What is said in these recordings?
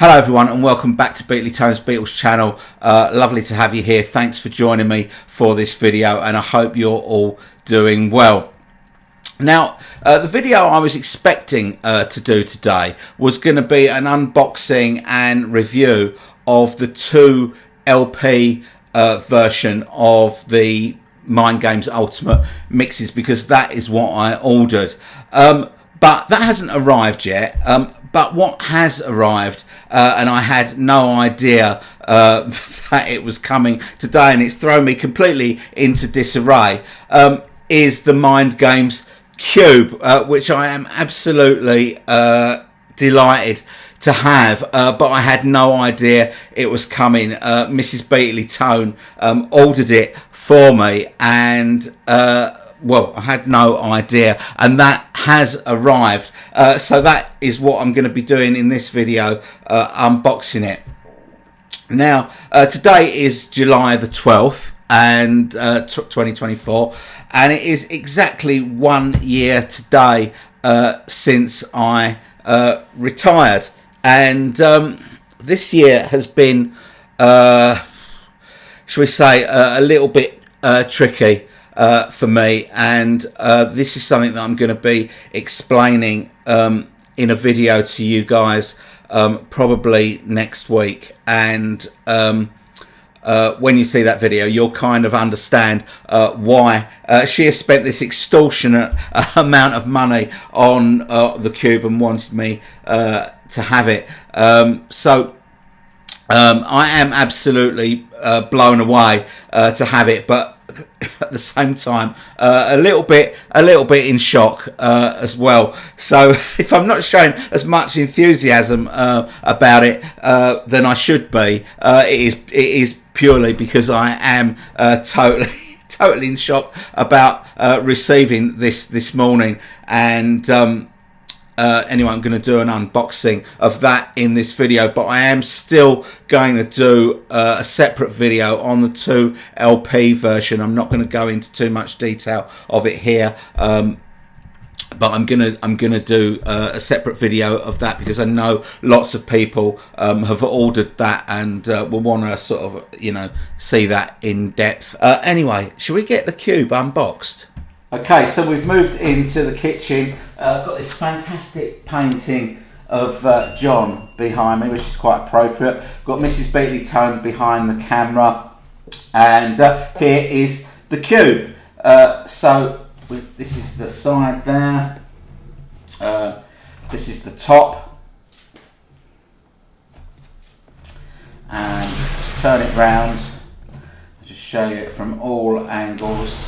Hello everyone and welcome back to Beatley Tone's Beatles channel. Lovely to have you here. Thanks for joining me for this video and I hope you're all doing well. Now, the video I was expecting to do today was going to be an unboxing and review of the 2 LP version of the Mind Games Ultimate mixes, because that is what I ordered. But that hasn't arrived yet. But what has arrived, and I had no idea that it was coming today, and it's thrown me completely into disarray, is the Mind Games Cube, which I am absolutely delighted to have, but I had no idea it was coming. Mrs. Beatley Tone ordered it for me, and well, I had no idea, and that has arrived. So that is what I'm going to be doing in this video, unboxing it. Now, today is July the 12th, and 2024, and it is exactly 1 year today since I retired. And this year has been, shall we say, a little bit tricky for me, and this is something that I'm going to be explaining in a video to you guys probably next week. And when you see that video, you'll kind of understand why she has spent this extortionate amount of money on the Cube and wanted me to have it. So I am absolutely blown away to have it, but at the same time a little bit in shock as well. So if I'm not showing as much enthusiasm about it than I should be, it is purely because I am totally in shock about receiving this morning. And anyway, I'm going to do an unboxing of that in this video, but I am still going to do a separate video on the 2 LP version. I'm not going to go into too much detail of it here, but I'm gonna do a separate video of that, because I know lots of people have ordered that and will want to sort of, you know, see that in depth. Anyway, shall we get the Cube unboxed? Okay, so we've moved into the kitchen. Got this fantastic painting of John behind me, which is quite appropriate. Got Mrs. Beatley Tone behind the camera, and here is the Cube. So this is the side there. This is the top, and turn it round. I'll just show you it from all angles.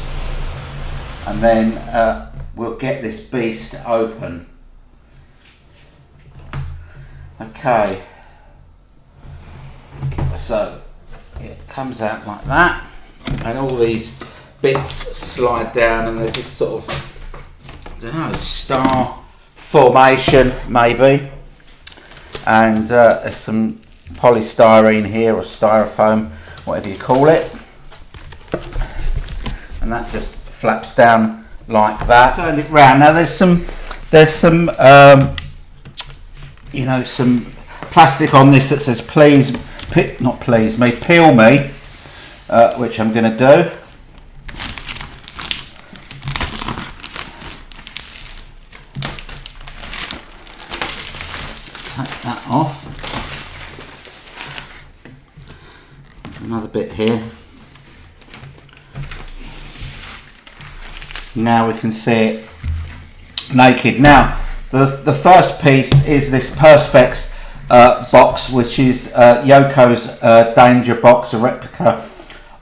And then we'll get this beast open. Okay, so it comes out like that, and all these bits slide down, and there's this sort of, I don't know, star formation maybe, and there's some polystyrene here, or styrofoam, whatever you call it, and that just flaps down like that. Turn it round. Now there's some you know, some plastic on this that says peel me, which I'm going to do. Take that off. There's another bit here. Now we can see it naked. Now the first piece is this Perspex box, which is Yoko's Danger Box, a replica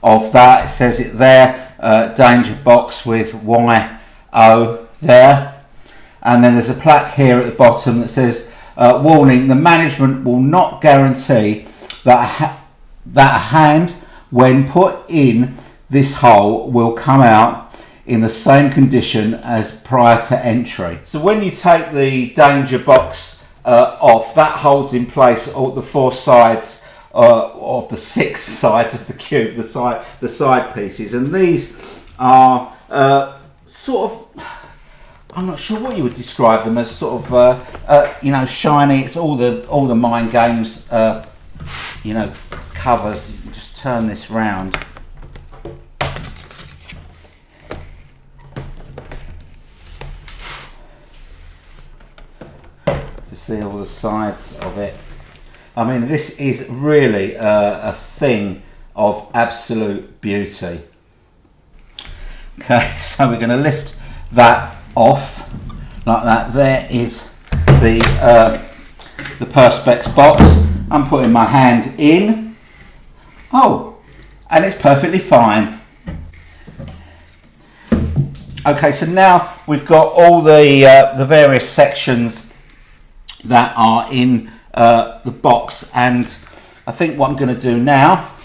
of that. It says it there, Danger Box with YO there, and then there's a plaque here at the bottom that says warning, the management will not guarantee that a hand when put in this hole will come out in the same condition as prior to entry. So when you take the Danger Box off, that holds in place all the 4 sides of the 6 sides of the Cube, the side pieces, and these are sort of, I'm not sure what you would describe them as, sort of, you know, shiny. It's all the Mind Games, you know, covers. You can just turn this round. To see all the sides of it. I mean, this is really a thing of absolute beauty. Okay, so we're going to lift that off like that. There is the Perspex box. I'm putting my hand in. Oh, and it's perfectly fine. Okay, so now we've got all the various sections that are in the box, and I think what I'm going to do now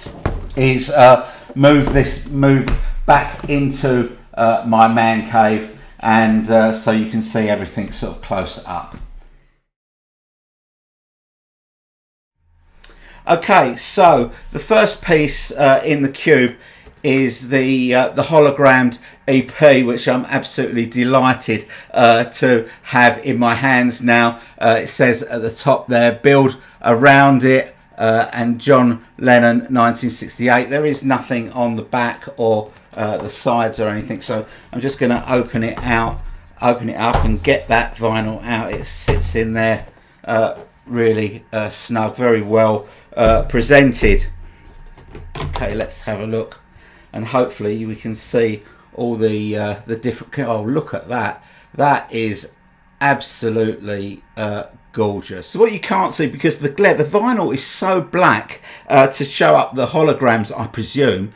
is move back into my man cave, and so you can see everything sort of close up. Okay, so the first piece in the cube is the hologrammed EP, which I'm absolutely delighted to have in my hands now. It says at the top there, "Build around it," and John Lennon 1968. There is nothing on the back or the sides or anything, so I'm just going to open it up and get that vinyl out. It sits in there really snug, very well presented. Okay, let's have a look, and hopefully we can see all the different. Oh, look at that! That is absolutely gorgeous. So what you can't see, because the vinyl is so black to show up the holograms, I presume,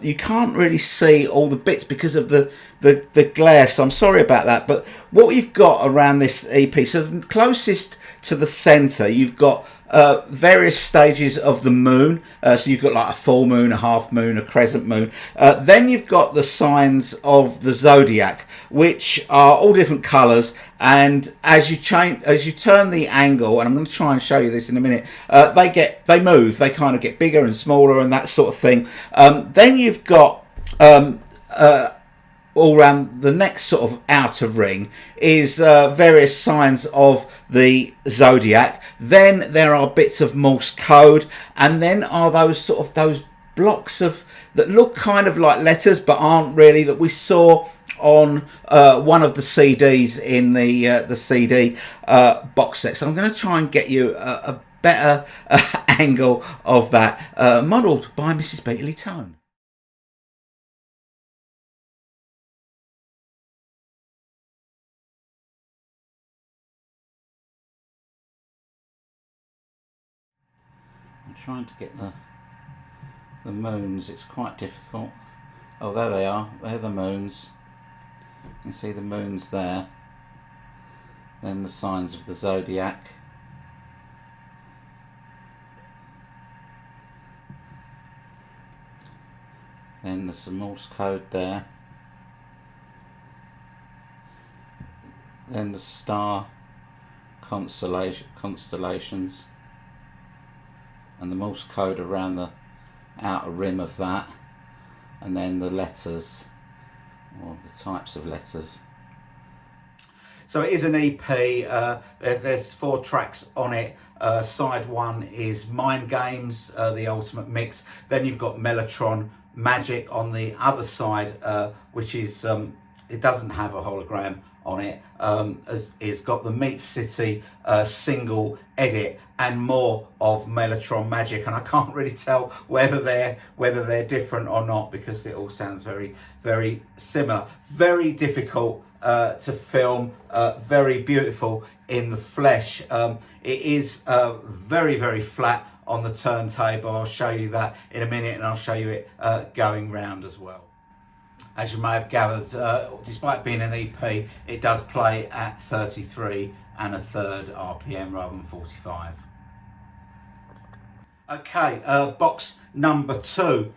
you can't really see all the bits because of the glare, so I'm sorry about that. But what we've got around this EP, so closest to the center, you've got various stages of the moon. So you've got like a full moon, a half moon, a crescent moon. Then you've got the signs of the zodiac, which are all different colors, and as you turn the angle, and I'm going to try and show you this in a minute, they move, they kind of get bigger and smaller and that sort of thing. Then you've got all around the next sort of outer ring is various signs of the zodiac. Then there are bits of Morse code, and then are those blocks of that look kind of like letters but aren't really, that we saw on one of the CDs in the CD box set. So I'm going to try and get you a better angle of that, modelled by Mrs. Beatley Tone. I'm trying to get the moons. It's quite difficult. Oh, there they are. They're the moons. You can see the moons there. Then the signs of the zodiac. Then there's some Morse code there. Then the star constellations. And the Morse code around the outer rim of that, and then the letters, or the types of letters. So it is an EP. There's 4 tracks on it. Side 1 is Mind Games, the ultimate mix. Then you've got Mellotron Magic on the other side, which is it doesn't have a hologram on it. It's got the Meat City single edit and more of Mellotron Magic, and I can't really tell whether they're different or not, because it all sounds very, very similar. Very difficult to film, very beautiful in the flesh. It is very, very flat on the turntable. I'll show you that in a minute, and I'll show you it going round as well. As you may have gathered, despite being an EP, it does play at 33 1/3 RPM rather than 45. Okay, box number 2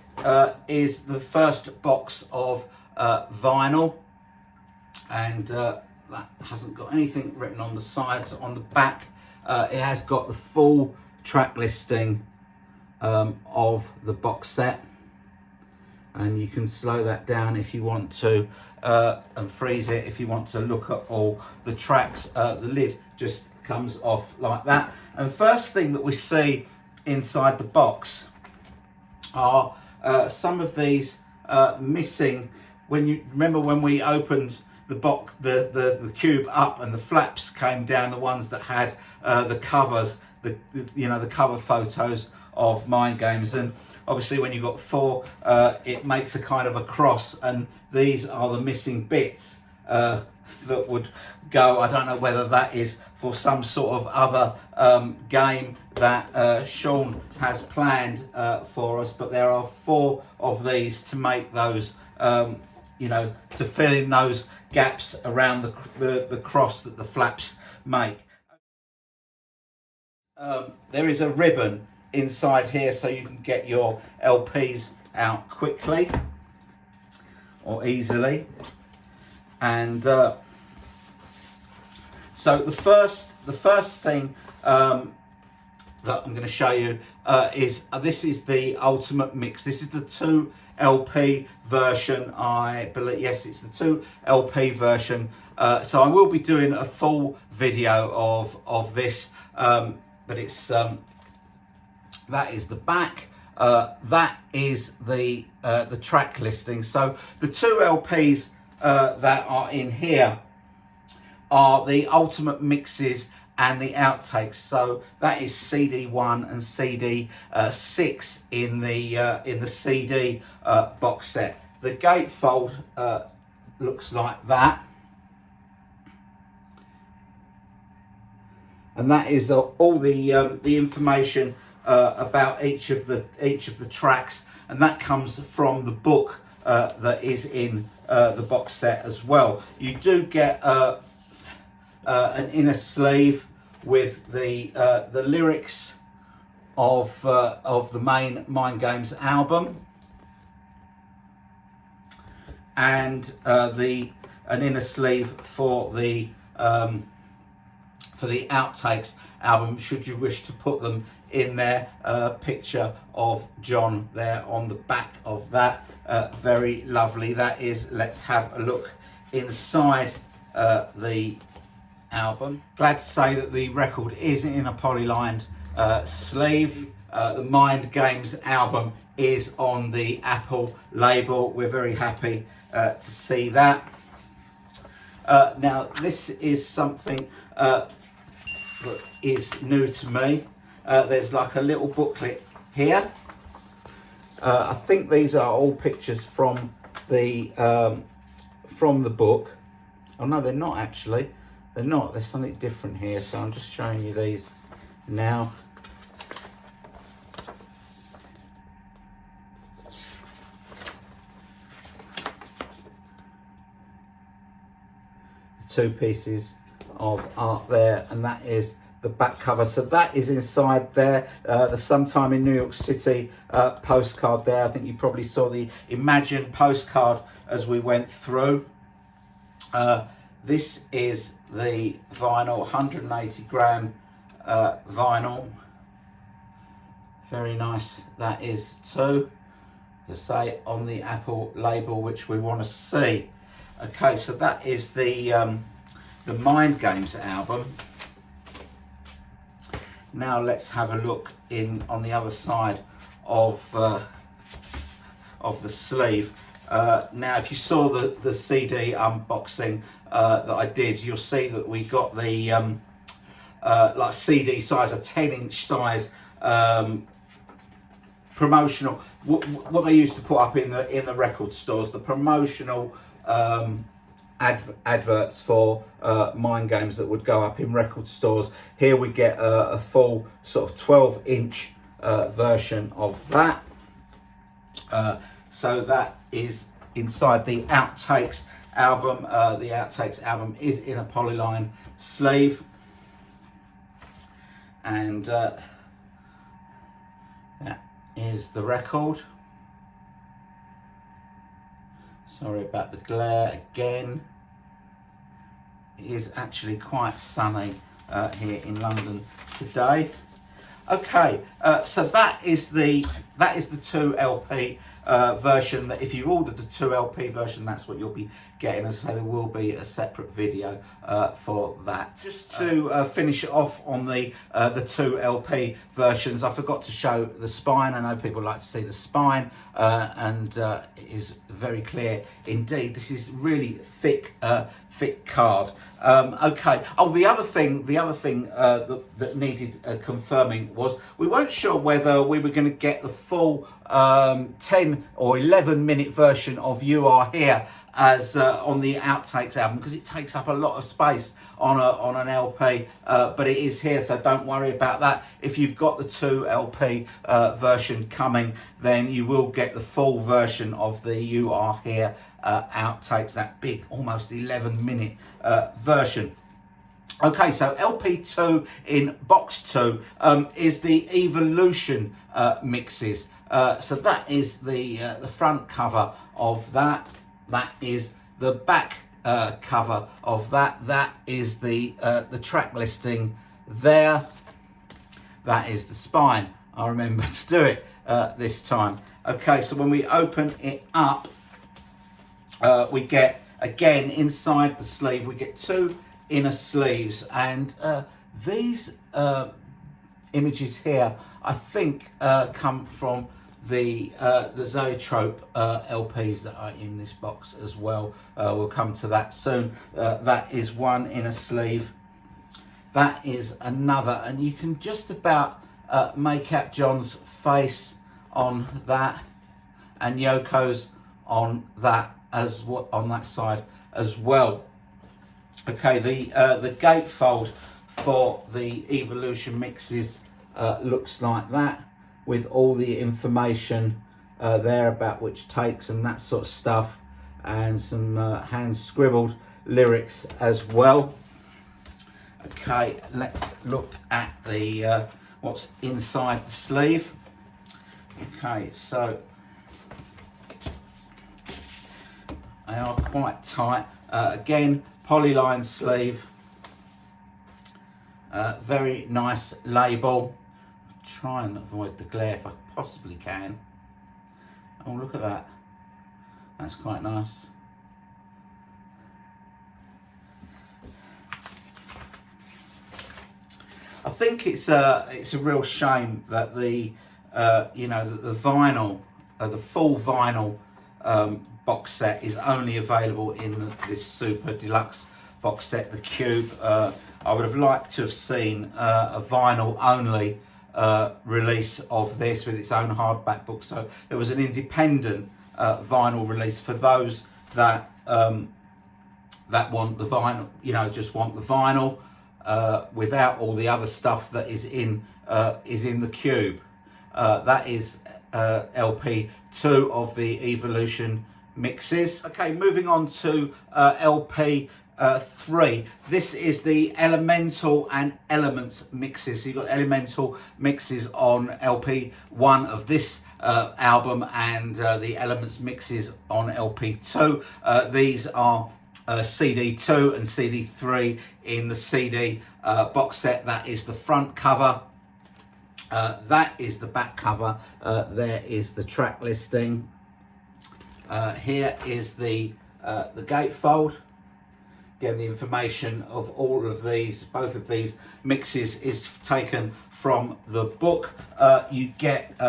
is the first box of vinyl, and that hasn't got anything written on the sides. On the back, it has got the full track listing of the box set. and you can slow that down if you want to, and freeze it if you want to look at all the tracks. The lid just comes off like that, and the first thing that we see inside the box are some of these missing. When you remember when we opened the box, the cube up, and the flaps came down, the ones that had the covers, the cover photos of Mind Games. And obviously when you've got 4, it makes a kind of a cross, and these are the missing bits that would go. I don't know whether that is for some sort of other game that Sean has planned for us, but there are 4 of these to make those, to fill in those gaps around the cross that the flaps make. There is a ribbon inside here so you can get your LPs out quickly or easily. And so the first thing that I'm going to show you is this is the Ultimate Mix. This is the 2 LP version, I believe. Yes, it's the 2 LP version. So I will be doing a full video of this, but it's that is the back. That is the track listing. So the 2 LPs that are in here are the Ultimate Mixes and the outtakes. So that is CD 1 and CD 6 in the CD box set. The gatefold looks like that, and that is all the information about each of the tracks, and that comes from the book that is in the box set as well. You do get an inner sleeve with the lyrics of the main Mind Games album, and an inner sleeve for the outtakes album, should you wish to put them in there. Picture of John there on the back of that. Very lovely that is. Let's have a look inside the album. Glad to say that the record is in a polylined sleeve. The Mind Games album is on the Apple label. We're very happy to see that. Now this is something that is new to me. There's like a little booklet here. I think these are all pictures from the book. Oh no, they're not actually. They're not. There's something different here, so I'm just showing you these now. The 2 pieces of art there, and that is the back cover. So that is inside there. The Sometime in New York City postcard there. I think you probably saw the Imagine postcard as we went through. This is the vinyl, 180 gram vinyl. Very nice that is too, to say, on the Apple label, which we want to see. Okay, so that is the Mind Games album. Now let's have a look on the other side of the sleeve. Now, if you saw the CD unboxing that I did, you'll see that we got the like CD size, a 10-inch size promotional. What they used to put up in the record stores, the promotional adverts for Mind Games that would go up in record stores. Here we get a full sort of 12-inch version of that. So that is inside the Outtakes album. The Outtakes album is in a polyline sleeve, and that is the record. Sorry about the glare again. It is actually quite sunny here in London today. Okay, so that is the 2 LP version. That if you've ordered the 2 LP version, that's what you'll be getting. As I say, there will be a separate video for that. Just to finish off on the 2 LP versions, I forgot to show the spine. I know people like to see the spine, and it is very clear indeed. This is really thick card. Okay. Oh, the other thing that needed confirming was we weren't sure whether we were going to get the full 10 or 11 minute version of You Are Here as on the Outtakes album, because it takes up a lot of space on an LP, but it is here, so don't worry about that. If you've got the 2 LP version coming, then you will get the full version of the You Are Here Outtakes, that big almost 11 minute version. Okay, so LP2 in box 2 is the Evolution mixes. So that is the front cover of that. That is the back cover of that. That is the track listing there. That is the spine. I remember to do it this time. Okay, so when we open it up, we get, again, inside the sleeve, we get 2 inner sleeves, and these images here, I think, come from the Zoetrope LPs that are in this box as well. We'll come to that soon. That is one inner sleeve. That is another, and you can just about make out John's face on that, and Yoko's on that on that side as well. Okay, the gatefold for the Evolution mixes looks like that, with all the information there about which takes and that sort of stuff, and some hand scribbled lyrics as well. Okay, let's look at the what's inside the sleeve. Okay, so they are quite tight. Again, polyline sleeve, very nice label. Try and avoid the glare if I possibly can. Oh, look at that. That's quite nice. I think it's a real shame that the the vinyl, the full vinyl box set is only available in this super deluxe box set, the Cube. I would have liked to have seen a vinyl only release of this with its own hardback book. So there was an independent vinyl release for those that that want the vinyl, just want the vinyl without all the other stuff that is in the Cube. That is LP 2 of the Evolution mixes. Okay, moving on to LP 3. This is the Elemental and Elements mixes. So you've got Elemental mixes on LP 1 of this album, and the Elements mixes on LP 2. These are CD 2 and CD 3 in the CD box set. That is the front cover. That is the back cover. There is the track listing. Here is the gatefold. Again, the information of all of these, both of these mixes, is taken from the book. You get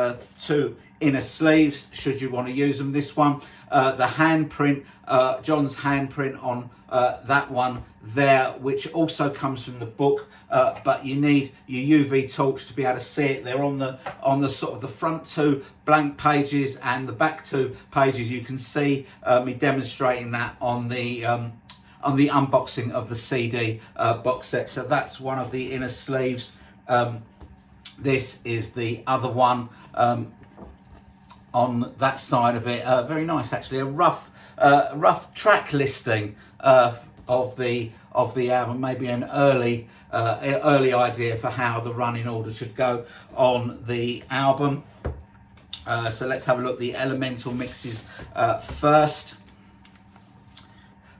2 inner sleeves should you want to use them. This one, the handprint, John's handprint on that one there, which also comes from the book, but you need your UV torch to be able to see it. They're on the sort of the front 2 blank pages and the back 2 pages. You can see me demonstrating that on the unboxing of the CD box set. So that's one of the inner sleeves. This is the other one on that side of it. Very nice, actually. A rough track listing of the album, maybe an early idea for how the running order should go on the album. So let's have a look. The Elemental mixes first.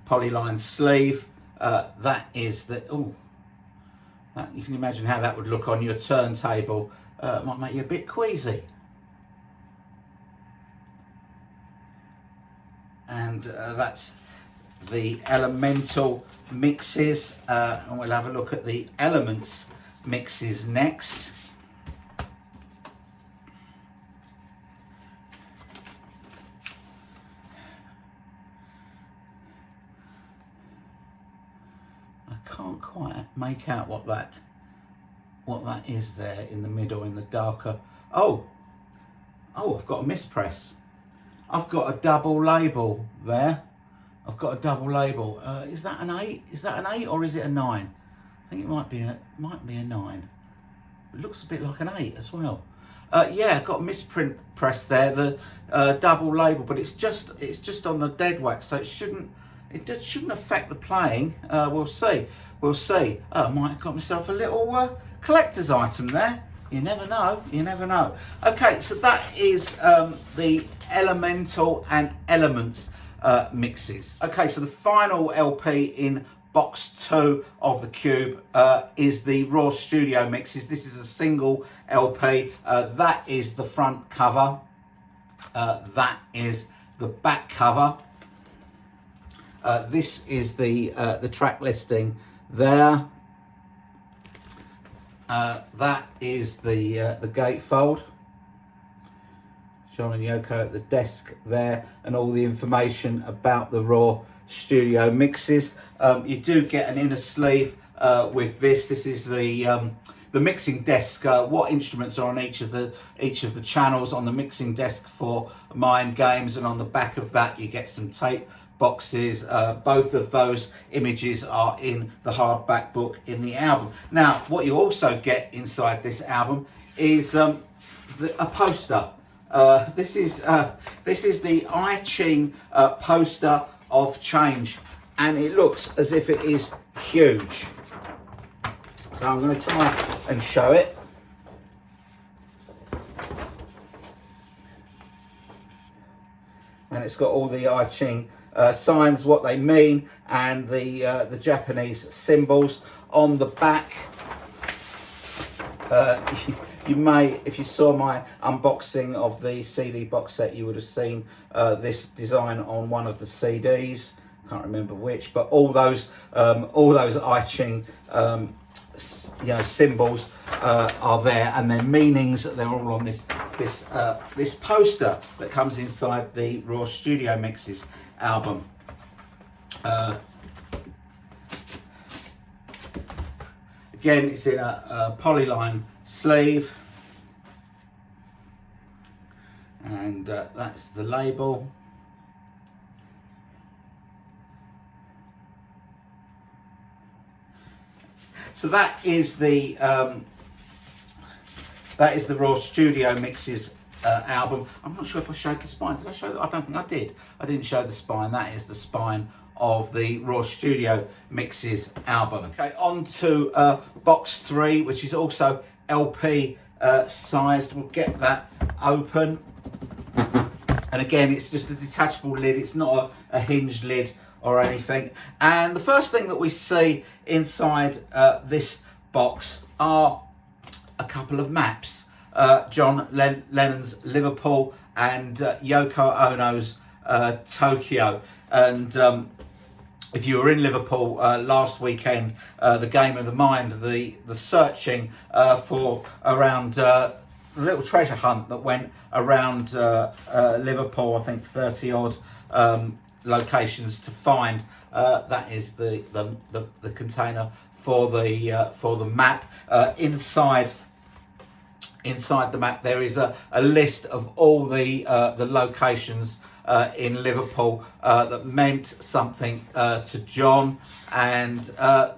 Polyline sleeve. That is the you can imagine how that would look on your turntable. Might make you a bit queasy. and that's the elemental mixes, and we'll have a look at the elements mixes next. I can't quite make out what that is there in the middle, in the darker. Oh, I've got a mispress. I've got a double label there. I've got a double label. Is that an 8? Is that an 8 or is it a 9? I think it might be a 9. It looks a bit like an 8 as well. Yeah, I've got a misprint press there, the double label, but it's just on the dead wax, so it shouldn't affect the playing. We'll see. I might have got myself a little collector's item there. You never know. You never know. Okay, so that is the elemental and elements mixes. Okay, so the final LP in box 2 of the cube is the Raw Studio mixes. This is a single LP. That is the front cover. That is the back cover. This is the track listing there. That is the gatefold. John and Yoko at the desk there, and all the information about the Raw Studio mixes. You do get an inner sleeve with this. This is the mixing desk. What instruments are on each of the channels on the mixing desk for Mind Games, and on the back of that you get some tape boxes. Both of those images are in the hardback book in the album. Now, what you also get inside this album is a poster. This is the I Ching poster of Change, and it looks as if it is huge. So I'm going to try and show it. And it's got all the I Ching signs, what they mean, and the Japanese symbols on the back. You may, if you saw my unboxing of the CD box set, you would have seen this design on one of the CDs. Can't remember which, but all those I Ching symbols are there, and their meanings. They're all on this poster that comes inside the Raw Studio Mixes album. Again, it's in a polyline sleeve, and that's the label. So that is the Raw Studio Mixes album. I'm not sure if I showed the spine. Did I show that? I don't think I did. I didn't show the spine. That is the spine of the Raw Studio Mixes album. Okay, on to box 3, which is also LP sized. We'll get that open. And again, it's just a detachable lid. It's not a hinged lid or anything. And the first thing that we see inside this box are a couple of maps. John Lennon's Liverpool and Yoko Ono's Tokyo. And if you were in Liverpool last weekend, the Game of the Mind, the searching for around the little treasure hunt that went around Liverpool, I think 30 odd locations to find. That is the container for the map. Inside the map there is a list of all the locations in Liverpool that meant something to John, and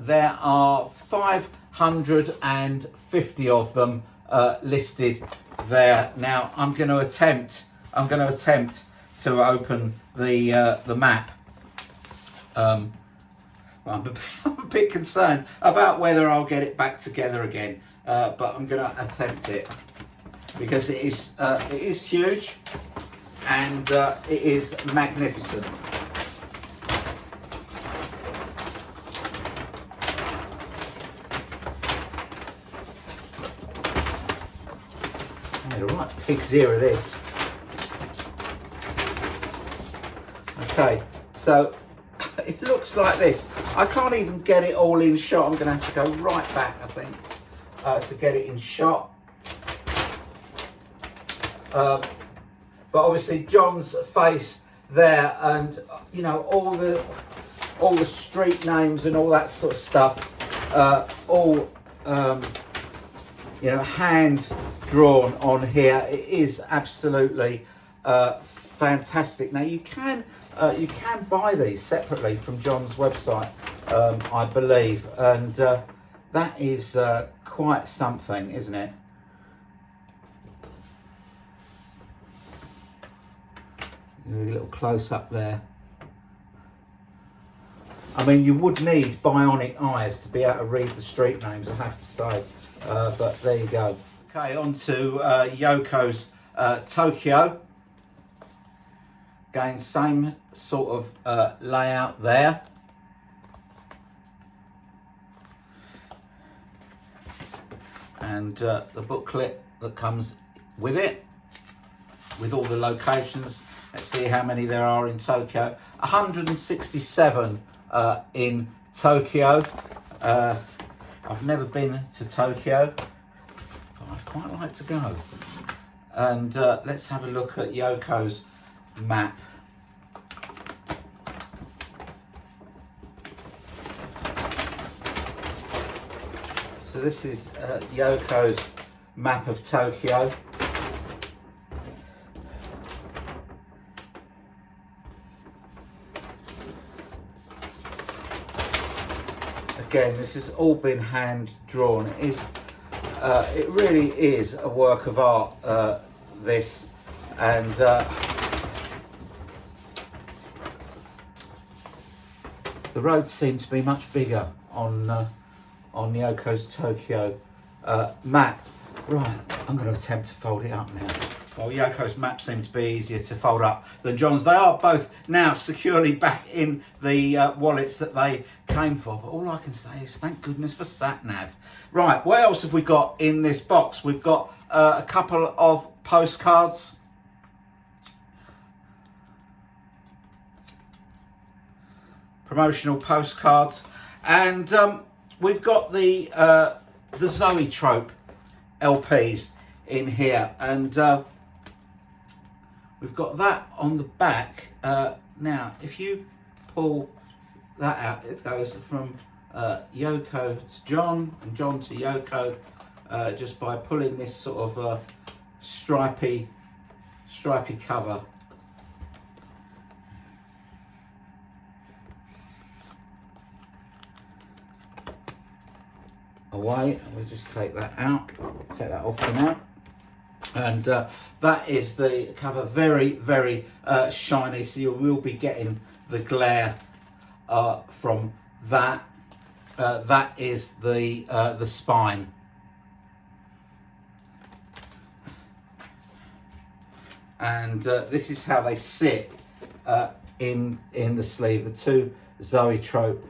there are 550 of them listed there. Now I'm going to attempt to open the map. I'm a bit concerned about whether I'll get it back together again, but I'm going to attempt it because it is huge and it is magnificent. Made a right pig's ear of this. Okay, so it looks like this. I can't even get it all in shot. I'm going to have to go right back, I think, to get it in shot. But obviously John's face there, and you know, all the street names and all that sort of stuff, all you know, hand drawn on here. It is absolutely fantastic. Now you can buy these separately from John's website, I believe, and that is quite something, isn't it? A little close up there. I mean, you would need bionic eyes to be able to read the street names, I have to say, but there you go. Okay, on to Yoko's Tokyo. Again, same sort of layout there. And the booklet that comes with it, with all the locations. Let's see how many there are in Tokyo. 167 in Tokyo. I've never been to Tokyo, but I'd quite like to go. And let's have a look at Yoko's map. So this is Yoko's map of Tokyo. Again, this has all been hand drawn. It really is a work of art, this, and the roads seem to be much bigger on Yoko's Tokyo map. Right, I'm going to attempt to fold it up now. Well, Yoko's map seems to be easier to fold up than John's. They are both now securely back in the wallets that they came for. But all I can say is thank goodness for SatNav. Right, what else have we got in this box? We've got a couple of postcards. Promotional postcards. And we've got the Zoetrope LPs in here. And we've got that on the back. Now, if you pull that out, it goes from Yoko to John and John to Yoko, just by pulling this sort of stripy cover. Away, and we'll just take that out, take that off for now. And that is the cover, very, very shiny, so you will be getting the glare from that. That is the spine. And this is how they sit in the sleeve, the two Zoetrope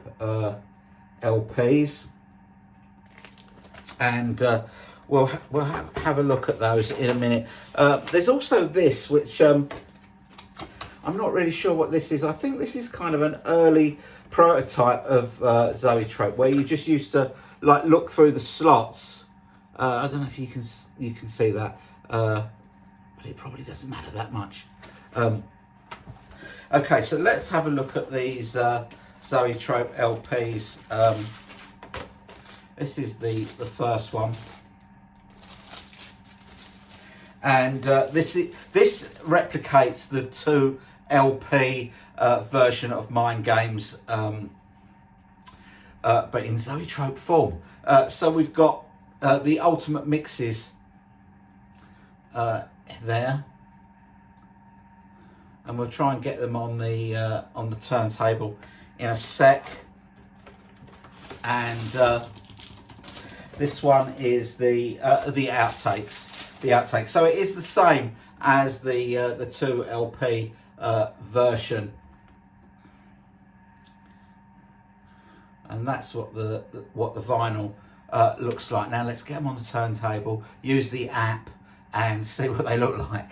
LPs. And we'll have a look at those in a minute. There's also this, which I'm not really sure what this is. I think this is kind of an early prototype of Zoetrope, where you just used to like look through the slots. I don't know if you can see that, but it probably doesn't matter that much. Okay, so let's have a look at these Zoetrope LPs. This is the first one, and this replicates the 2 LP version of Mind Games, but in Zoetrope form. So we've got the ultimate mixes there, and we'll try and get them on the turntable in a sec. And this one is the outtakes. So it is the same as the 2 LP version, and that's what the vinyl looks like. Now let's get them on the turntable, use the app, and see what they look like.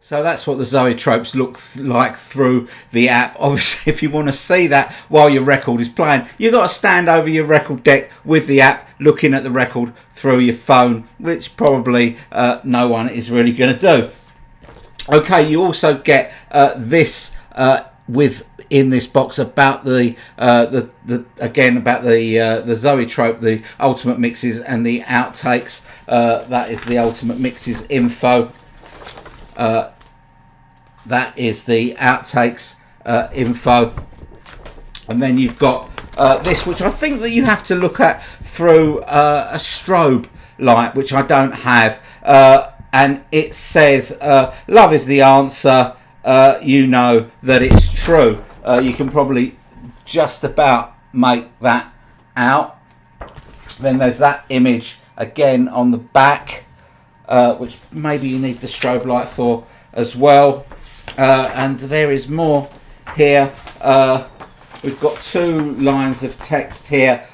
So that's what the Zoetropes look like through the app. Obviously, if you want to see that while your record is playing, you've got to stand over your record deck with the app, looking at the record through your phone, which probably no one is really going to do. Okay, you also get this within this box about the Zoetrope, the ultimate mixes and the outtakes. That is the ultimate mixes info. That is the outtakes info, and then you've got this, which I think that you have to look at through a strobe light, which I don't have, and it says love is the answer, you know that it's true. You can probably just about make that out. Then there's that image again on the back, which maybe you need the strobe light for as well. And there is more here. We've got 2 lines of text here: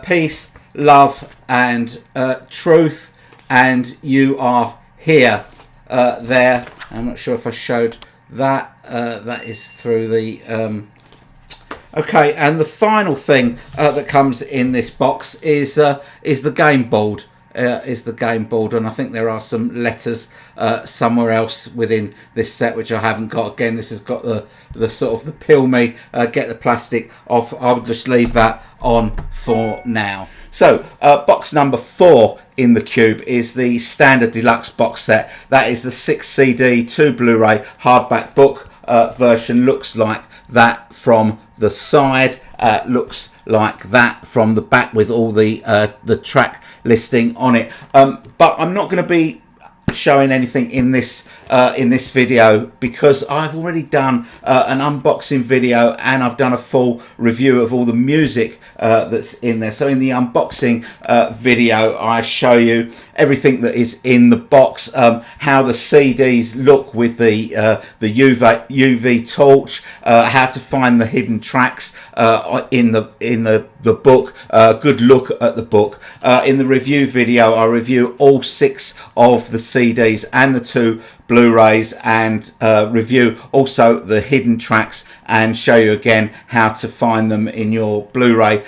peace, love, and truth, and you are here. There, I'm not sure if I showed that. That is through the okay. And the final thing that comes in this box is the game board. And I think there are some letters somewhere else within this set which I haven't got. Again, this has got the sort of the peel me, get the plastic off. I'll just leave that on for now. So box number 4 in the cube is the standard deluxe box set. That is the 6 CD 2 Blu-ray hardback book version. Looks like that from the side, looks like that from the back, with all the track listing on it. But I'm not going to be showing anything in this video, because I've already done an unboxing video, and I've done a full review of all the music that's in there. So in the unboxing video, I show you everything that is in the box, how the CDs look with the UV torch, how to find the hidden tracks in the book, good look at the book. In the review video, I review all 6 of the CDs and the 2 Blu-rays, and review also the hidden tracks, and show you again how to find them in your Blu-ray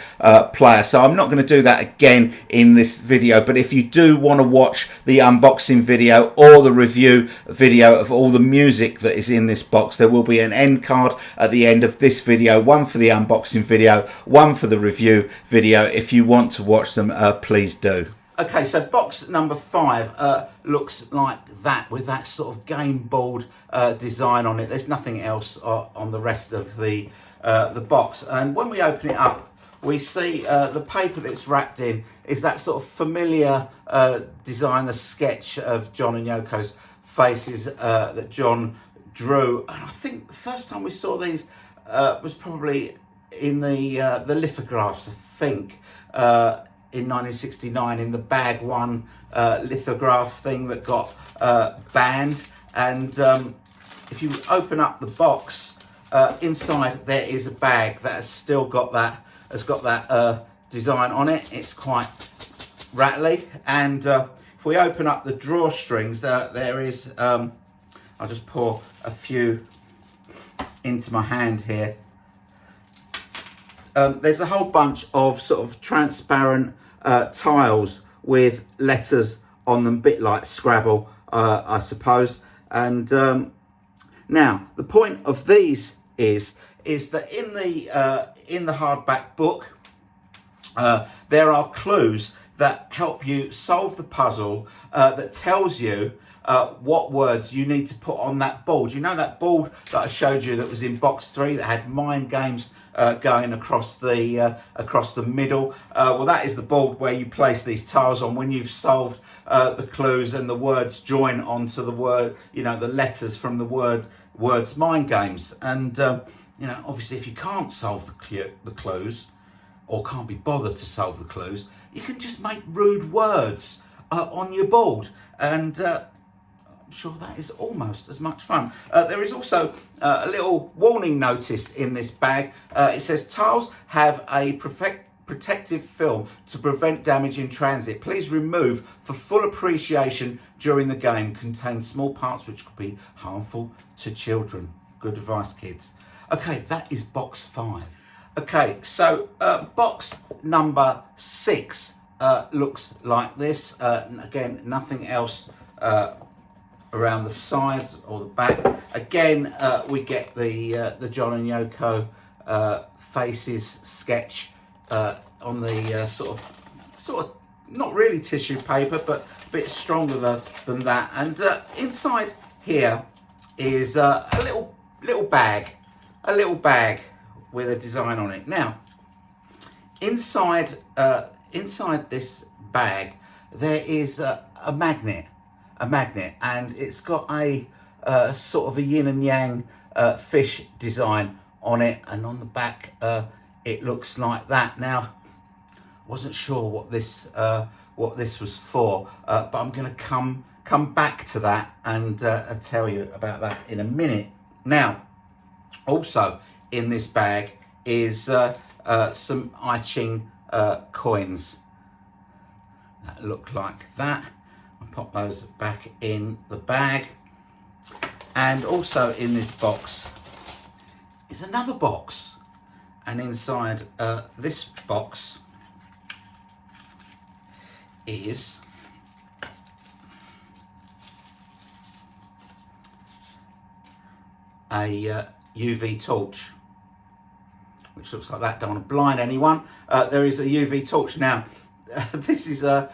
player. So I'm not going to do that again in this video, but if you do want to watch the unboxing video or the review video of all the music that is in this box, there will be an end card at the end of this video, one for the unboxing video, one for the review video. If you want to watch them, please do. Okay, so box number 5 looks like that, with that sort of game board design on it. There's nothing else on the rest of the box. And when we open it up, we see the paper that it's wrapped in is that sort of familiar design, the sketch of John and Yoko's faces that John drew. And I think the first time we saw these was probably in the lithographs, I think. In 1969, in the Bag 1 lithograph thing that got banned. And if you open up the box, inside there is a bag that has still got that, design on it. It's quite rattly. And if we open up the drawstrings, there is, I'll just pour a few into my hand here. There's a whole bunch of sort of transparent tiles with letters on them, bit like Scrabble, I suppose. And now the point of these is that in the hardback book, there are clues that help you solve the puzzle, that tells you what words you need to put on that board. You know that board that I showed you that was in box 3 that had mind games going across the middle? Well, that is the board where you place these tiles on when you've solved the clues and the words join onto the word, the letters from the words mind games. And obviously, if you can't solve the clues, or can't be bothered to solve the clues, you can just make rude words on your board, and I'm sure that is almost as much fun. There is also a little warning notice in this bag. It says tiles have a protective film to prevent damage in transit. Please remove for full appreciation during the game. Contains small parts which could be harmful to children. Good advice, kids. Okay, that is box 5. Okay, so box number 6 looks like this. Again, nothing else around the sides or the back. Again, we get the John and Yoko faces sketch on the sort of not really tissue paper, but a bit stronger than that. And inside here is a little bag with a design on it. Now, inside this bag there is a magnet, and it's got a sort of a yin and yang fish design on it, and on the back it looks like that. Now, I wasn't sure what this was for, but I'm going to come back to that and tell you about that in a minute. Now, also in this bag is some I Ching coins that look like that. I'll pop those back in the bag. And also in this box is another box, and inside this box is a UV torch, which looks like that. Don't want to blind anyone. There is a UV torch. Now, this is a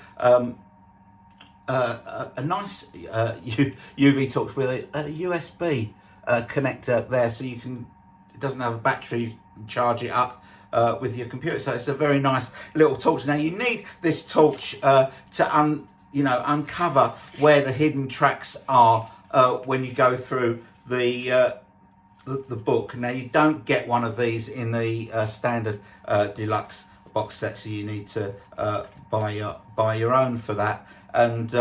nice UV torch with a USB connector there, so you can. It doesn't have a battery. You can charge it up with your computer. So it's a very nice little torch. Now, you need this torch to uncover where the hidden tracks are when you go through the book. Now, you don't get one of these in the standard deluxe box set, so you need to buy your own for that. And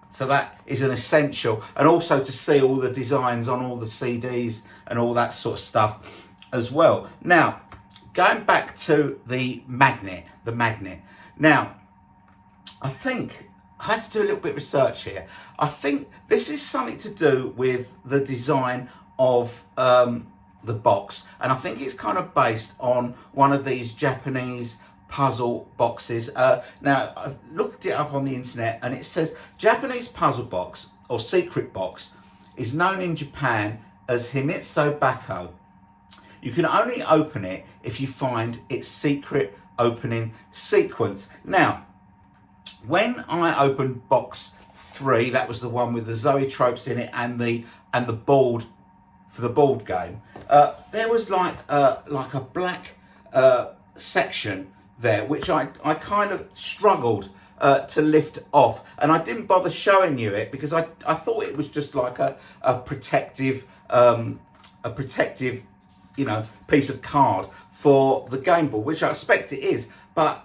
so that is an essential, and also to see all the designs on all the CDs and all that sort of stuff as well. Now, going back to the magnet. Now, I think I had to do a little bit of research here. I think this is something to do with the design of the box, and I think it's kind of based on one of these Japanese puzzle boxes. Now, I've looked it up on the internet, and it says Japanese puzzle box or secret box is known in Japan as Himitsu Bako. You can only open it if you find its secret opening sequence. Now, when I opened box 3, that was the one with the Zoetropes in it and the board for the board game, there was like a black section there, which I kind of struggled to lift off, and I didn't bother showing you it because I thought it was just like a protective piece of card for the game board, which I expect it is. But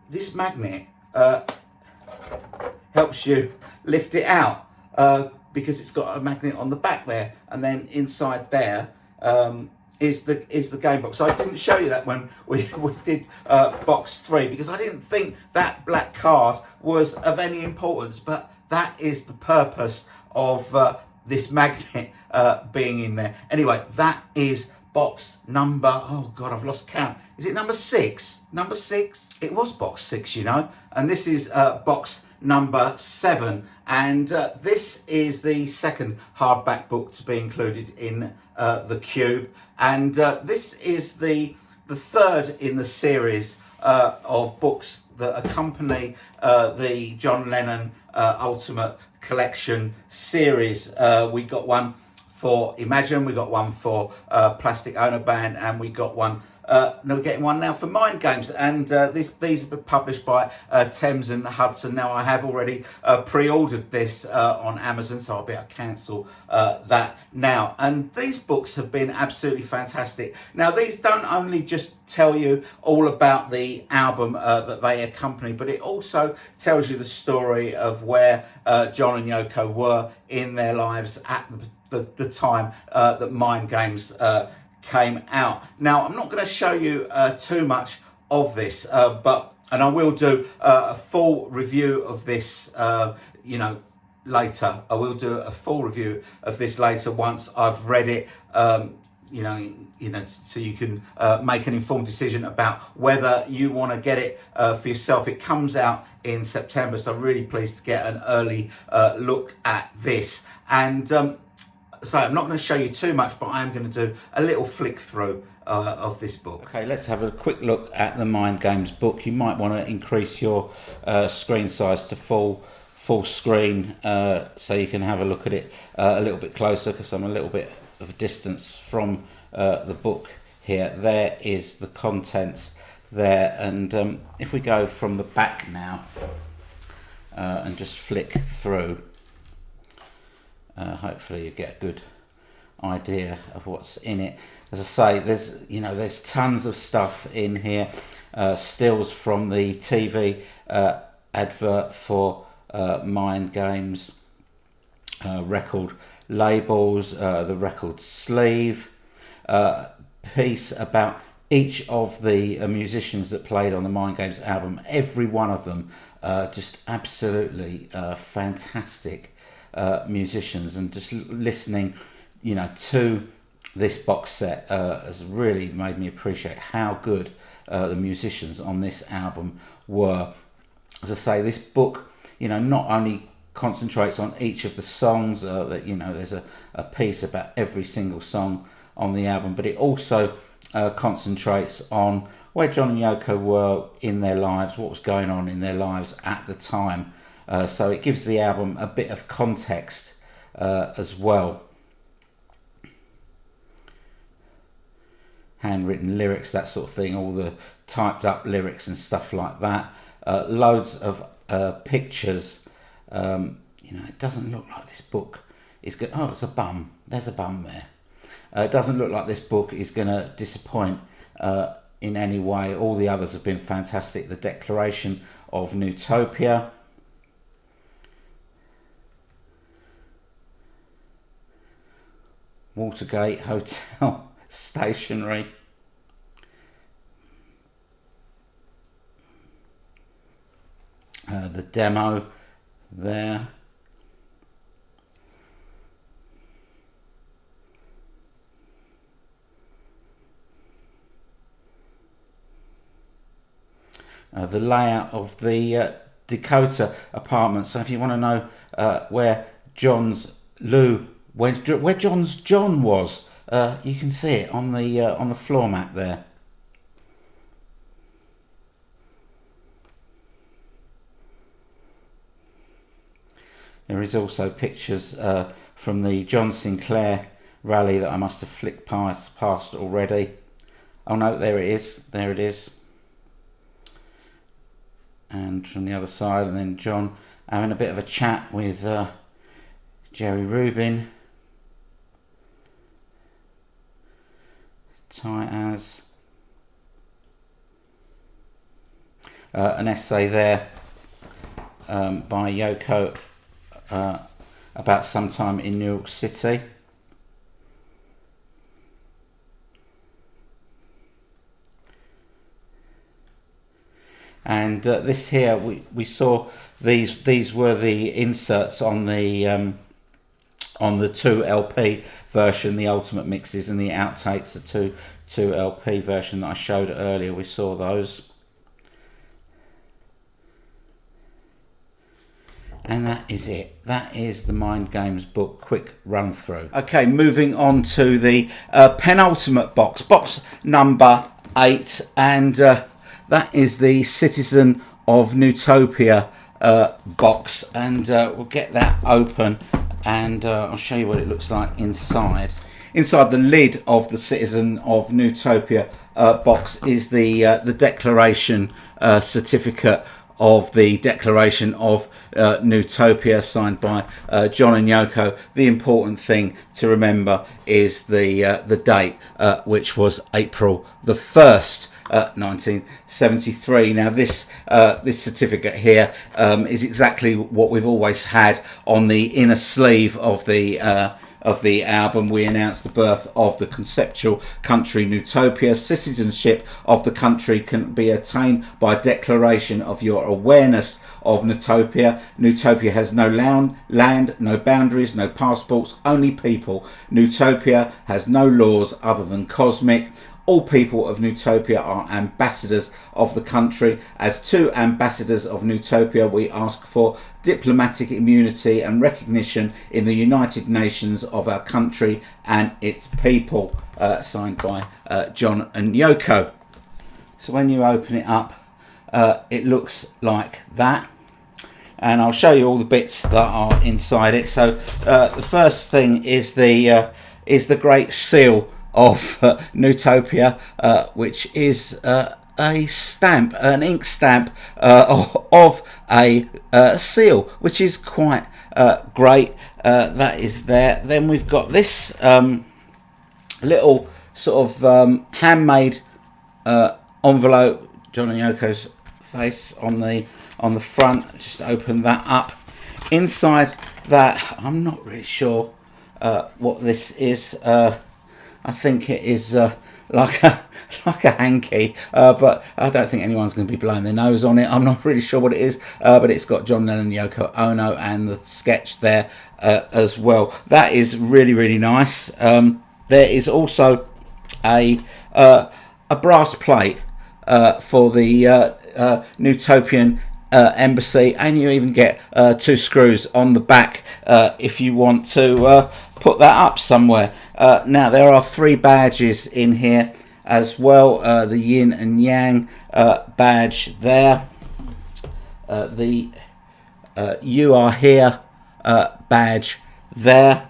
this magnet helps you lift it out because it's got a magnet on the back there, and then inside there is the game box. So I didn't show you that when we did box 3 because I didn't think that black card was of any importance, but that is the purpose of this magnet being in there. Anyway, that is box number, oh god, I've lost count. Is it number 6? Number 6? It was box 6, you know. And this is box number 7, and this is the second hardback book to be included in the cube, and this is the third in the series of books that accompany the John Lennon Ultimate Collection series. We got one for Imagine, we got one for Plastic Ono Band, and we got one we're getting one now for Mind Games, and these have been published by Thames and Hudson. Now, I have already pre-ordered this on Amazon, so I'll be able to cancel that now. And these books have been absolutely fantastic. Now, these don't only just tell you all about the album that they accompany, but it also tells you the story of where John and Yoko were in their lives at the time that Mind Games came out. Now, I'm not going to show you too much of this, and I will do a full review of this, you know, later. I will do a full review of this later once I've read it, you know, so you can make an informed decision about whether you want to get it for yourself. It comes out in September, so I'm really pleased to get an early look at this. And so I'm not going to show you too much, but I am going to do a little flick through of this book. Okay, let's have a quick look at the Mind Games book. You might want to increase your screen size to full screen so you can have a look at it a little bit closer, because I'm a little bit of a distance from the book here. There is the contents there, and if we go from the back now and just flick through, hopefully you get a good idea of what's in it. As I say, there's tons of stuff in here, stills from the TV advert for Mind Games, record labels, the record sleeve, piece about each of the musicians that played on the Mind Games album. Every one of them just absolutely fantastic musicians, and just listening, you know, to this box set has really made me appreciate how good the musicians on this album were. As I say, this book, you know, not only concentrates on each of the songs, that, you know, there's a piece about every single song on the album, but it also concentrates on where John and Yoko were in their lives, what was going on in their lives at the time. So it gives the album a bit of context as well. Handwritten lyrics, that sort of thing, all the typed up lyrics and stuff like that. Loads of pictures. You know, it doesn't look like this book is good. Oh, it's a bum. There's a bum there. It doesn't look like this book is going to disappoint in any way. All the others have been fantastic. The Declaration of Nutopia. Watergate Hotel stationery. The demo there. The layout of the Dakota apartment. So if you want to know where John's John was, you can see it on the floor mat there. There is also pictures from the John Sinclair rally that I must have flicked past already. Oh no, there it is. There it is. And from the other side, and then John having a bit of a chat with Jerry Rubin. Tight as. An essay there by Yoko about sometime in New York City. And this here, we saw these were the inserts on the 2 LP version, the ultimate mixes and the outtakes, the 2 LP version that I showed earlier. We saw those. And that is it. That is the Mind Games book. Quick run through. Okay, moving on to the penultimate box, box number 8, and that is the Citizen of Nutopia box, and we'll get that open, and I'll show you what it looks like inside. Inside the lid of the Citizen of Nutopia box is the declaration certificate of the Declaration of Nutopia, signed by John and Yoko. The important thing to remember is the date, which was April the 1st. 1973. Now this certificate here is exactly what we've always had on the inner sleeve of the of the album, we announce the birth of the conceptual country Nutopia. Citizenship of the country can be attained by declaration of your awareness of Nutopia. Nutopia has no land, no boundaries, no passports, only people. Nutopia has no laws other than cosmic. All people of Nutopia are ambassadors of the country. As two ambassadors of Nutopia, we ask for diplomatic immunity and recognition in the United Nations of our country and its people. Signed by John and Yoko. So when you open it up, it looks like that. And I'll show you all the bits that are inside it. So the first thing is the Great Seal of Nutopia, which is a stamp, an ink stamp of a seal, which is quite great. That is there. Then we've got this little sort of handmade envelope, John and Yoko's face on the front. Just open that up. Inside that, I'm not really sure what this is. I think it is like a hanky, but I don't think anyone's going to be blowing their nose on it. I'm not really sure what it is, but it's got John Lennon, Yoko Ono, and the sketch there as well. That is really, really nice. There is also a brass plate for the Nutopian embassy, and you even get 2 screws on the back if you want to put that up somewhere. Now there are 3 badges in here as well. The yin and yang badge there, the you are here badge there,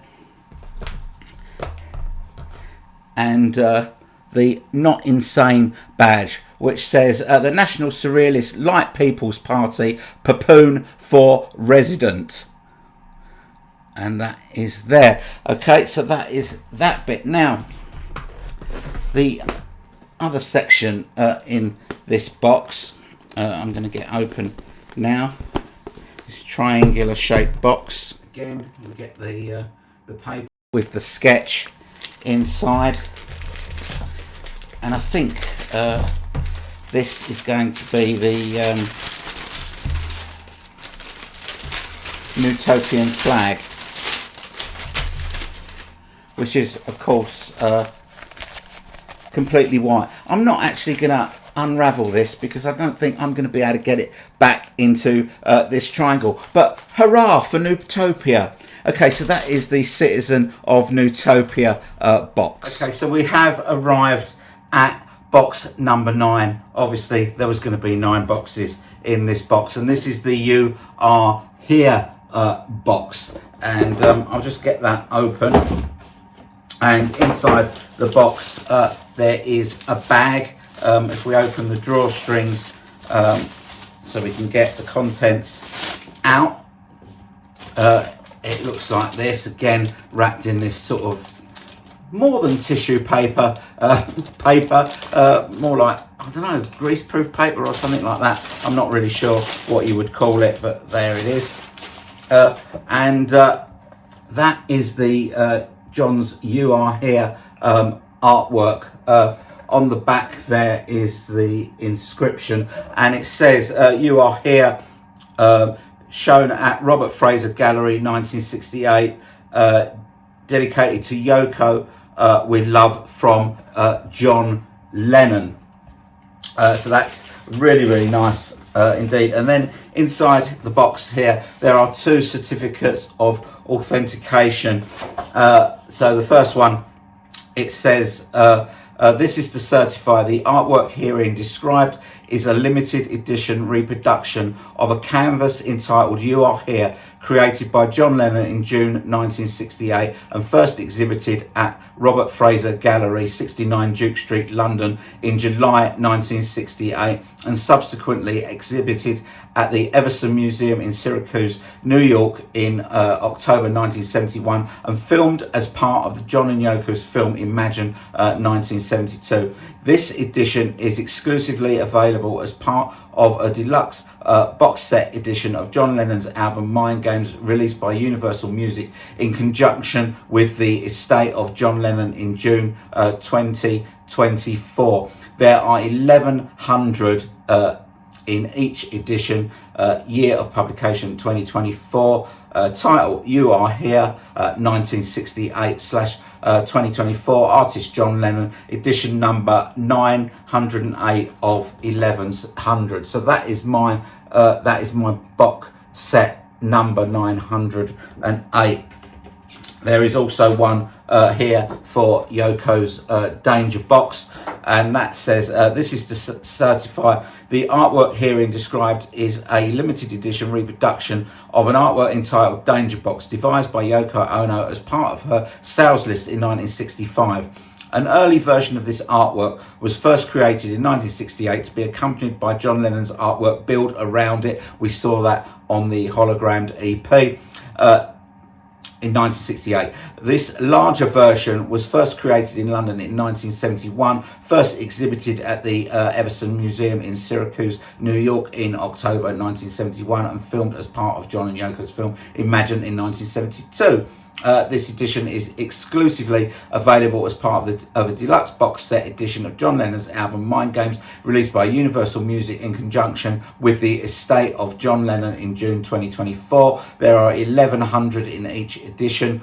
and the not insane badge, which says the National Surrealist Light People's Party, Papoon for Resident. And that is there. Okay, so that is that bit. Now, the other section in this box, I'm going to get open now. This triangular shaped box. Again, we get the paper with the sketch inside. And I think this is going to be the Nutopian flag, which is of course completely white. I'm not actually going to unravel this because I don't think I'm going to be able to get it back into this triangle, but hurrah for Nutopia. Okay, so that is the Citizen of Nutopia box. Okay, so we have arrived at box number 9. Obviously there was going to be 9 boxes in this box, and this is the You Are Here box, and I'll just get that open. And inside the box there is a bag. If we open the drawstrings so we can get the contents out, it looks like this, again wrapped in this sort of more than tissue paper, more like, I don't know, greaseproof paper or something like that. I'm not really sure what you would call it, but there it is. And that is the John's You Are Here artwork. On the back there is the inscription, and it says You Are Here, shown at Robert Fraser Gallery 1968, dedicated to Yoko, with love from John Lennon. So that's really, really nice indeed. And then inside the box here there are 2 certificates of authentication. So the first one, it says this is to certify the artwork herein described is a limited edition reproduction of a canvas entitled You Are Here, created by John Lennon in June 1968 and first exhibited at Robert Fraser Gallery, 69 Duke Street, London in July 1968, and subsequently exhibited at the Everson Museum in Syracuse, New York in October 1971, and filmed as part of the John and Yoko's film Imagine 1972. This edition is exclusively available available as part of a deluxe box set edition of John Lennon's album Mind Games, released by Universal Music in conjunction with the estate of John Lennon in June 2024. There are 1,100 in each edition. Year of publication 2024. Title You Are Here, 1968/2024. Artist John Lennon. Edition number 908 of 1100. So that is my box set number 908. There is also one here for Yoko's Danger Box, and that says this is to certify the artwork herein described is a limited edition reproduction of an artwork entitled Danger Box, devised by Yoko Ono as part of her sales list in 1965. An early version of this artwork was first created in 1968 to be accompanied by John Lennon's artwork Build Around It. We saw that on the hologrammed EP. In 1968. This larger version was first created in London in 1971, first exhibited at the Everson Museum in Syracuse, New York in October 1971, and filmed as part of John and Yoko's film Imagine in 1972. This edition is exclusively available as part of a deluxe box set edition of John Lennon's album Mind Games, released by Universal Music in conjunction with the estate of John Lennon in June 2024. There are 1,100 in each edition.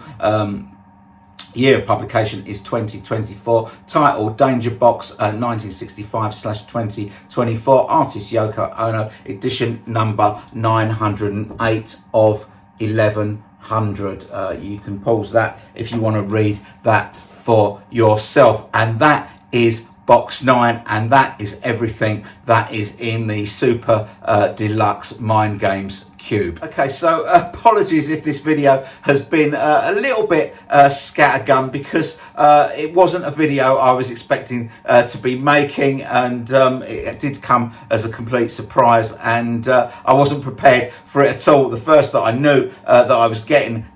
Year of publication is 2024. Title Danger Box 1965/2024. Artist Yoko Ono. Edition number 908 of 1100. You can pause that if you want to read that for yourself. And that is box 9, and that is everything that is in the super deluxe Mind Games cube. Okay, so apologies if this video has been a little bit scattergun, because it wasn't a video I was expecting to be making, and it did come as a complete surprise, and I wasn't prepared for it at all. The first that I knew that I was getting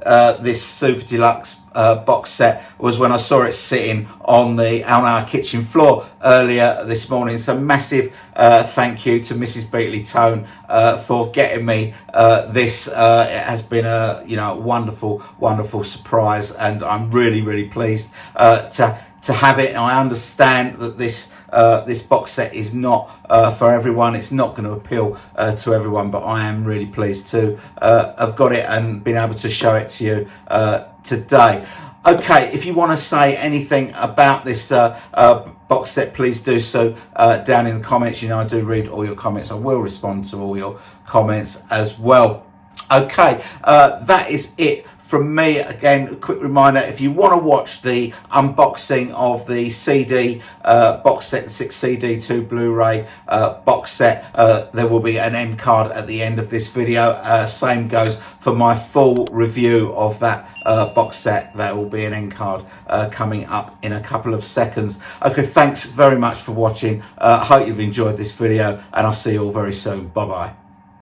this super deluxe box set was when I saw it sitting on our kitchen floor earlier this morning. So massive thank you to Mrs. Beatley Tone for getting me this. It has been a wonderful surprise, and I'm really pleased to have it. And I understand that this box set is not for everyone. It's not going to appeal to everyone, but I am really pleased to have got it and been able to show it to you today. Okay, if you want to say anything about this box set, please do so down in the comments. I do read all your comments. I will respond to all your comments as well. Okay, that is it from me. Again, a quick reminder, if you want to watch the unboxing of the CD box set, the 6 CD 2 Blu-ray box set, there will be an end card at the end of this video. Same goes for my full review of that box set. There will be an end card coming up in a couple of seconds. Okay, thanks very much for watching. I hope you've enjoyed this video, and I'll see you all very soon. Bye bye.